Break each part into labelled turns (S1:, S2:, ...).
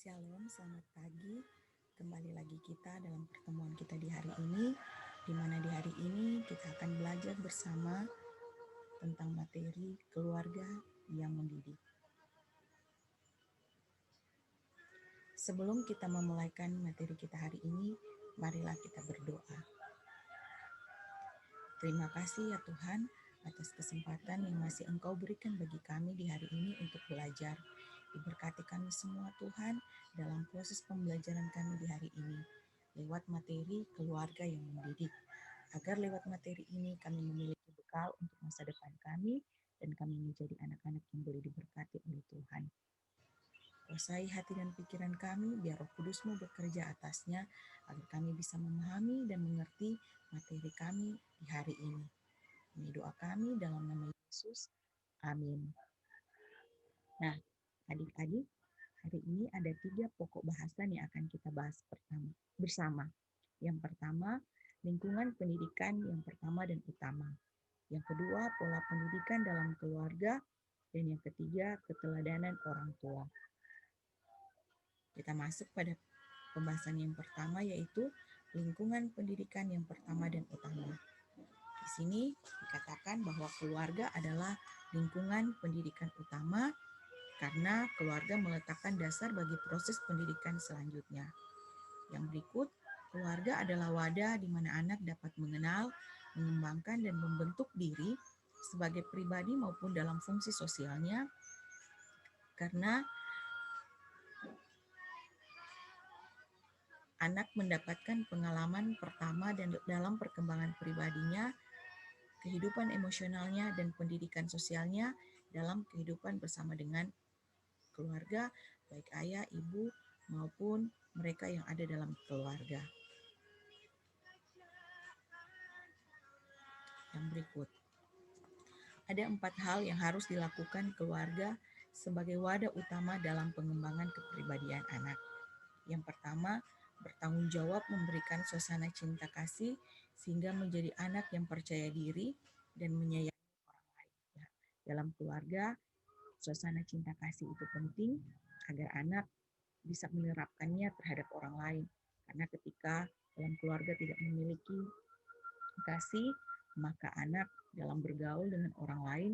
S1: Shalom, selamat pagi. Kembali lagi kita dalam pertemuan kita di hari ini, di mana di hari ini kita akan belajar bersama tentang materi keluarga yang mendidik. Sebelum kita memulaikan materi kita hari ini, marilah kita berdoa. Terima kasih ya Tuhan atas kesempatan yang masih Engkau berikan bagi kami di hari ini untuk belajar. Diberkati kami semua Tuhan dalam proses pembelajaran kami di hari ini lewat materi keluarga yang mendidik. Agar lewat materi ini kami memiliki bekal untuk masa depan kami dan kami menjadi anak-anak yang boleh diberkati oleh Tuhan. Kuasai hati dan pikiran kami, biar Roh Kudus-Mu bekerja atasnya, agar kami bisa memahami dan mengerti materi kami di hari ini. Ini doa kami dalam nama Yesus. Amin. Nah, adik-adik, hari ini ada 3 pokok bahasan yang akan kita bahas bersama. Yang pertama, lingkungan pendidikan yang pertama dan utama. Yang kedua, pola pendidikan dalam keluarga. Dan yang ketiga, keteladanan orang tua. Kita masuk pada pembahasan yang pertama, yaitu lingkungan pendidikan yang pertama dan utama. Di sini dikatakan bahwa keluarga adalah lingkungan pendidikan utama karena keluarga meletakkan dasar bagi proses pendidikan selanjutnya. Yang berikut, keluarga adalah wadah di mana anak dapat mengenal, mengembangkan, dan membentuk diri sebagai pribadi maupun dalam fungsi sosialnya, karena anak mendapatkan pengalaman pertama dan dalam perkembangan pribadinya, kehidupan emosionalnya, dan pendidikan sosialnya dalam kehidupan bersama dengan keluarga, baik ayah, ibu, maupun mereka yang ada dalam keluarga. Yang berikut, ada 4 hal yang harus dilakukan keluarga sebagai wadah utama dalam pengembangan kepribadian anak. Yang pertama, bertanggung jawab memberikan suasana cinta kasih sehingga menjadi anak yang percaya diri dan menyayangi orang lain. Ya, dalam keluarga, suasana cinta kasih itu penting agar anak bisa menerapkannya terhadap orang lain. Karena ketika dalam keluarga tidak memiliki kasih, maka anak dalam bergaul dengan orang lain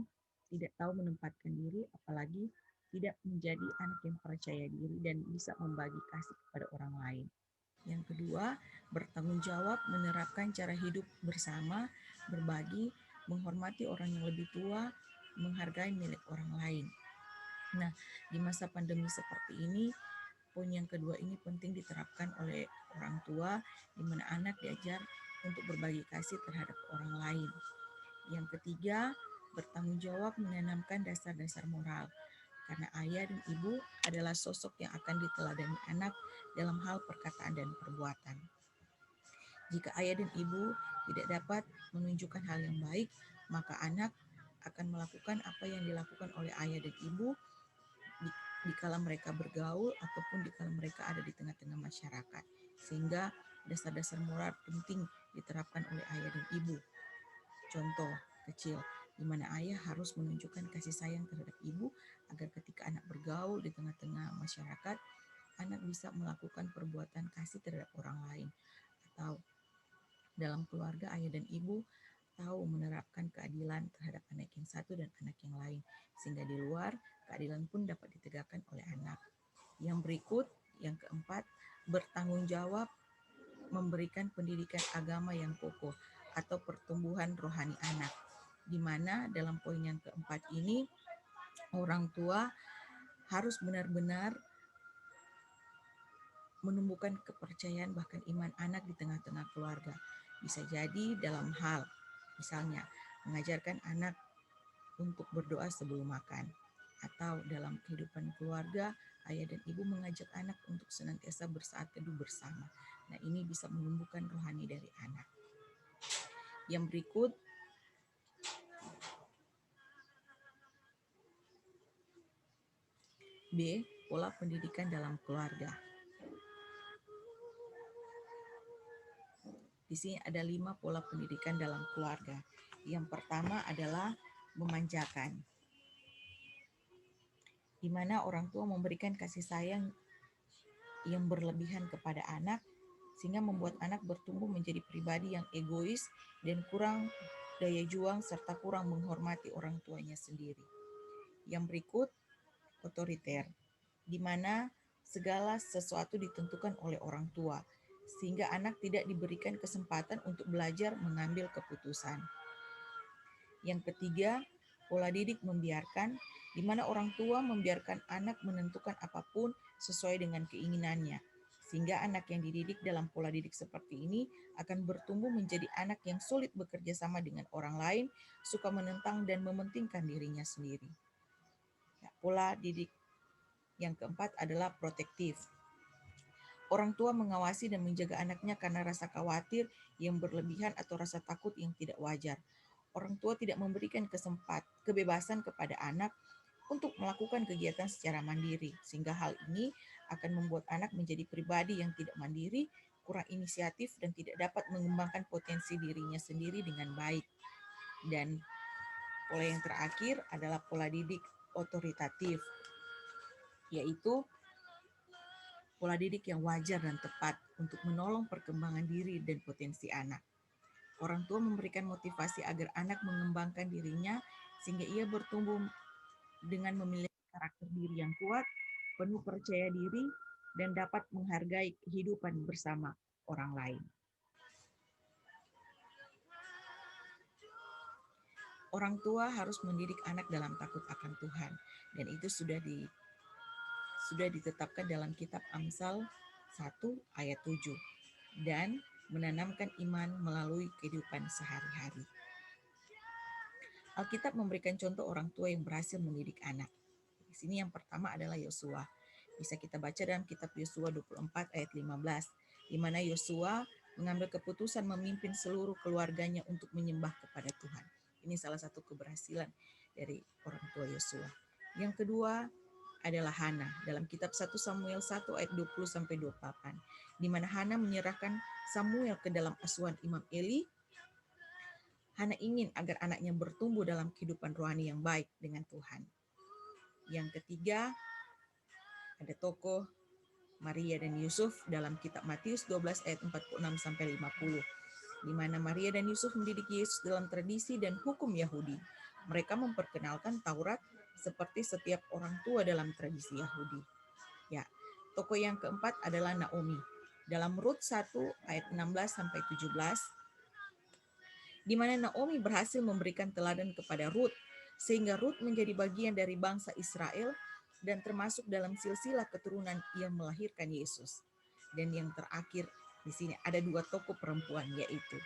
S1: tidak tahu menempatkan diri, apalagi tidak menjadi anak yang percaya diri dan bisa membagi kasih kepada orang lain. Yang kedua, bertanggung jawab menerapkan cara hidup bersama, berbagi, menghormati orang yang lebih tua, menghargai milik orang lain. Nah, di masa pandemi seperti ini, poin yang kedua ini penting diterapkan oleh orang tua, di mana anak diajar untuk berbagi kasih terhadap orang lain. Yang ketiga, bertanggung jawab menanamkan dasar-dasar moral. Karena ayah dan ibu adalah sosok yang akan diteladani anak dalam hal perkataan dan perbuatan. Jika ayah dan ibu tidak dapat menunjukkan hal yang baik, maka anak akan melakukan apa yang dilakukan oleh ayah dan ibu dikala mereka bergaul ataupun dikala mereka ada di tengah-tengah masyarakat. Sehingga dasar-dasar moral penting diterapkan oleh ayah dan ibu. Contoh kecil, di mana ayah harus menunjukkan kasih sayang terhadap ibu agar ketika anak bergaul di tengah-tengah masyarakat, anak bisa melakukan perbuatan kasih terhadap orang lain. Atau dalam keluarga, ayah dan ibu tahu menerapkan keadilan terhadap anak yang satu dan anak yang lain, sehingga di luar keadilan pun dapat ditegakkan oleh anak. Yang berikut, yang keempat, bertanggung jawab memberikan pendidikan agama yang kokoh atau pertumbuhan rohani anak, di mana dalam poin yang keempat ini orang tua harus benar-benar menumbuhkan kepercayaan bahkan iman anak di tengah-tengah keluarga. Bisa jadi dalam hal, misalnya mengajarkan anak untuk berdoa sebelum makan, atau dalam kehidupan keluarga, ayah dan ibu mengajak anak untuk senantiasa bersaat teduh bersama. Nah, ini bisa menumbuhkan rohani dari anak. Yang berikut, B. Pola pendidikan dalam keluarga. Di sini ada 5 pola pendidikan dalam keluarga. Yang pertama adalah memanjakan, di mana orang tua memberikan kasih sayang yang berlebihan kepada anak, sehingga membuat anak bertumbuh menjadi pribadi yang egois dan kurang daya juang serta kurang menghormati orang tuanya sendiri. Yang berikut, otoriter, di mana segala sesuatu ditentukan oleh orang tua, sehingga anak tidak diberikan kesempatan untuk belajar mengambil keputusan. Yang ketiga, pola didik membiarkan, di mana orang tua membiarkan anak menentukan apapun sesuai dengan keinginannya. Sehingga anak yang dididik dalam pola didik seperti ini akan bertumbuh menjadi anak yang sulit bekerja sama dengan orang lain, suka menentang dan mementingkan dirinya sendiri. Ya, pola didik yang keempat adalah protektif. Orang tua mengawasi dan menjaga anaknya karena rasa khawatir yang berlebihan atau rasa takut yang tidak wajar. Orang tua tidak memberikan kebebasan kepada anak untuk melakukan kegiatan secara mandiri, sehingga hal ini akan membuat anak menjadi pribadi yang tidak mandiri, kurang inisiatif, dan tidak dapat mengembangkan potensi dirinya sendiri dengan baik. Dan pola yang terakhir adalah pola didik otoritatif, yaitu pola didik yang wajar dan tepat untuk menolong perkembangan diri dan potensi anak. Orang tua memberikan motivasi agar anak mengembangkan dirinya sehingga ia bertumbuh dengan memiliki karakter diri yang kuat, penuh percaya diri, dan dapat menghargai kehidupan bersama orang lain. Orang tua harus mendidik anak dalam takut akan Tuhan, dan itu sudah ditetapkan dalam kitab Amsal 1 ayat 7, dan menanamkan iman melalui kehidupan sehari-hari. Alkitab memberikan contoh orang tua yang berhasil mendidik anak. Di sini yang pertama adalah Yosua. Bisa kita baca dalam kitab Yosua 24 ayat 15, di mana Yosua mengambil keputusan memimpin seluruh keluarganya untuk menyembah kepada Tuhan. Ini salah satu keberhasilan dari orang tua Yosua. Yang kedua adalah Hana dalam kitab 1 Samuel 1 ayat 20 sampai 28, di mana Hana menyerahkan Samuel ke dalam asuhan Imam Eli. Hana ingin agar anaknya bertumbuh dalam kehidupan rohani yang baik dengan Tuhan. Yang ketiga, ada tokoh Maria dan Yusuf dalam kitab Matius 12 ayat 46 sampai 50, di mana Maria dan Yusuf mendidik Yesus dalam tradisi dan hukum Yahudi. Mereka memperkenalkan Taurat seperti setiap orang tua dalam tradisi Yahudi. Ya, tokoh yang keempat adalah Naomi. Dalam Rut 1 ayat 16 sampai 17, di mana Naomi berhasil memberikan teladan kepada Rut, sehingga Rut menjadi bagian dari bangsa Israel dan termasuk dalam silsilah keturunan yang melahirkan Yesus. Dan yang terakhir di sini ada dua tokoh perempuan, yaitu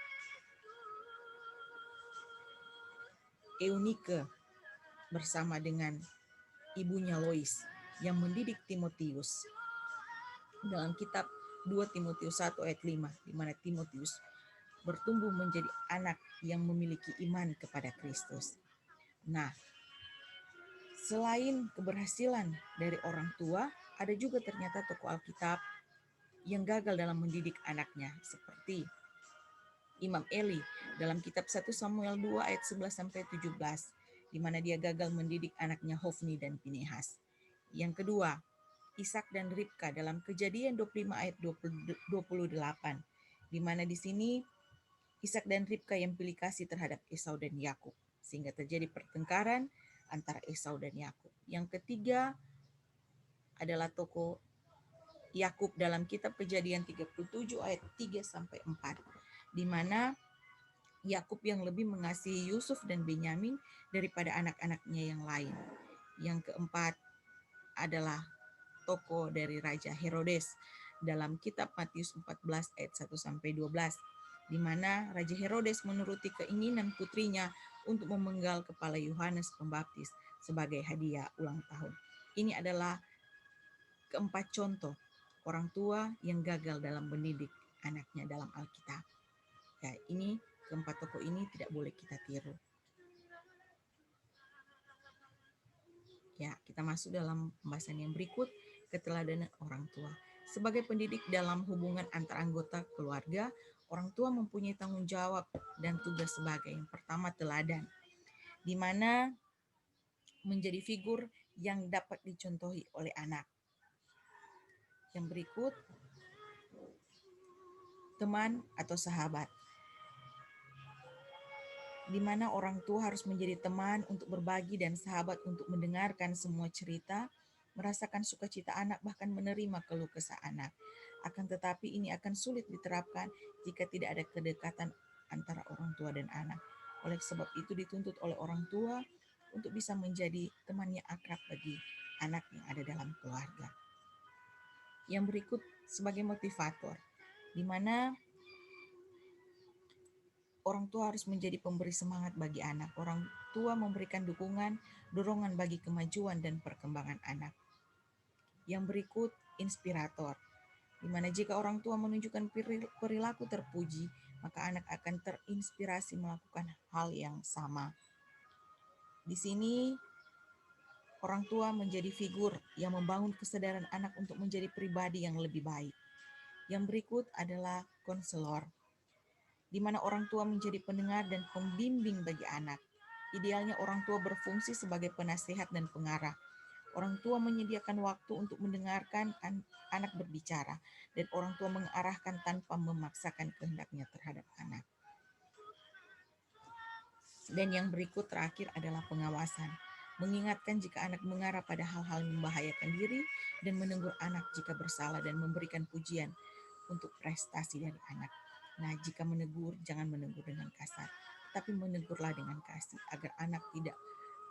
S1: Eunike bersama dengan ibunya Lois yang mendidik Timotius. Dalam kitab 2 Timotius 1 ayat 5, di mana Timotius bertumbuh menjadi anak yang memiliki iman kepada Kristus. Nah, selain keberhasilan dari orang tua, ada juga ternyata tokoh Alkitab yang gagal dalam mendidik anaknya, seperti Imam Eli dalam kitab 1 Samuel 2 ayat 11 sampai 17, di mana dia gagal mendidik anaknya Hofni dan Pinehas. Yang kedua, Ishak dan Ribka dalam Kejadian 25 ayat 28, di mana di sini Ishak dan Ribka yang pilih kasih terhadap Esau dan Yakub, sehingga terjadi pertengkaran antara Esau dan Yakub. Yang ketiga adalah tokoh Yakub dalam kitab Kejadian 37 ayat 3 sampai 4, di mana Yakub yang lebih mengasihi Yusuf dan Benyamin daripada anak-anaknya yang lain. Yang keempat adalah tokoh dari Raja Herodes dalam kitab Matius 14 ayat 1 sampai 12, di mana Raja Herodes menuruti keinginan putrinya untuk memenggal kepala Yohanes Pembaptis sebagai hadiah ulang tahun. Ini adalah keempat contoh orang tua yang gagal dalam mendidik anaknya dalam Alkitab. Ya, ini keempat tokoh ini tidak boleh kita tiru. Ya, kita masuk dalam pembahasan yang berikut, keteladanan orang tua. Sebagai pendidik dalam hubungan antar anggota keluarga, orang tua mempunyai tanggung jawab dan tugas sebagai yang pertama teladan, di mana menjadi figur yang dapat dicontohi oleh anak. Yang berikut, teman atau sahabat, di mana orang tua harus menjadi teman untuk berbagi dan sahabat untuk mendengarkan semua cerita, merasakan sukacita anak, bahkan menerima keluh kesah anak. Akan tetapi ini akan sulit diterapkan jika tidak ada kedekatan antara orang tua dan anak. Oleh sebab itu dituntut oleh orang tua untuk bisa menjadi temannya akrab bagi anak yang ada dalam keluarga. Yang berikut sebagai motivator, di mana orang tua harus menjadi pemberi semangat bagi anak. Orang tua memberikan dukungan, dorongan bagi kemajuan dan perkembangan anak. Yang berikut, inspirator, di mana jika orang tua menunjukkan perilaku terpuji, maka anak akan terinspirasi melakukan hal yang sama. Di sini, orang tua menjadi figur yang membangun kesadaran anak untuk menjadi pribadi yang lebih baik. Yang berikut adalah konselor, di mana orang tua menjadi pendengar dan pembimbing bagi anak. Idealnya orang tua berfungsi sebagai penasehat dan pengarah. Orang tua menyediakan waktu untuk mendengarkan anak berbicara, dan orang tua mengarahkan tanpa memaksakan kehendaknya terhadap anak. Dan yang berikut terakhir adalah pengawasan. Mengingatkan jika anak mengarah pada hal-hal yang membahayakan diri, dan menegur anak jika bersalah, dan memberikan pujian untuk prestasi dari anak. Nah, jika menegur, jangan menegur dengan kasar, tapi menegurlah dengan kasih, agar anak tidak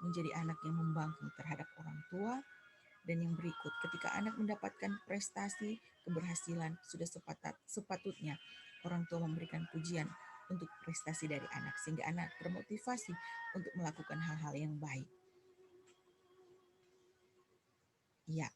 S1: menjadi anak yang membangkang terhadap orang tua. Dan yang berikut, ketika anak mendapatkan prestasi, keberhasilan, sudah sepatutnya orang tua memberikan pujian untuk prestasi dari anak, sehingga anak termotivasi untuk melakukan hal-hal yang baik. Ya,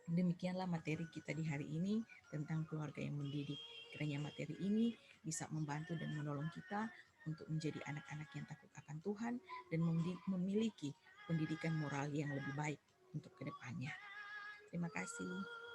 S1: demikianlah materi kita di hari ini tentang keluarga yang mendidik. Kiranya materi ini bisa membantu dan menolong kita untuk menjadi anak-anak yang takut akan Tuhan dan memiliki pendidikan moral yang lebih baik untuk kedepannya. Terima kasih.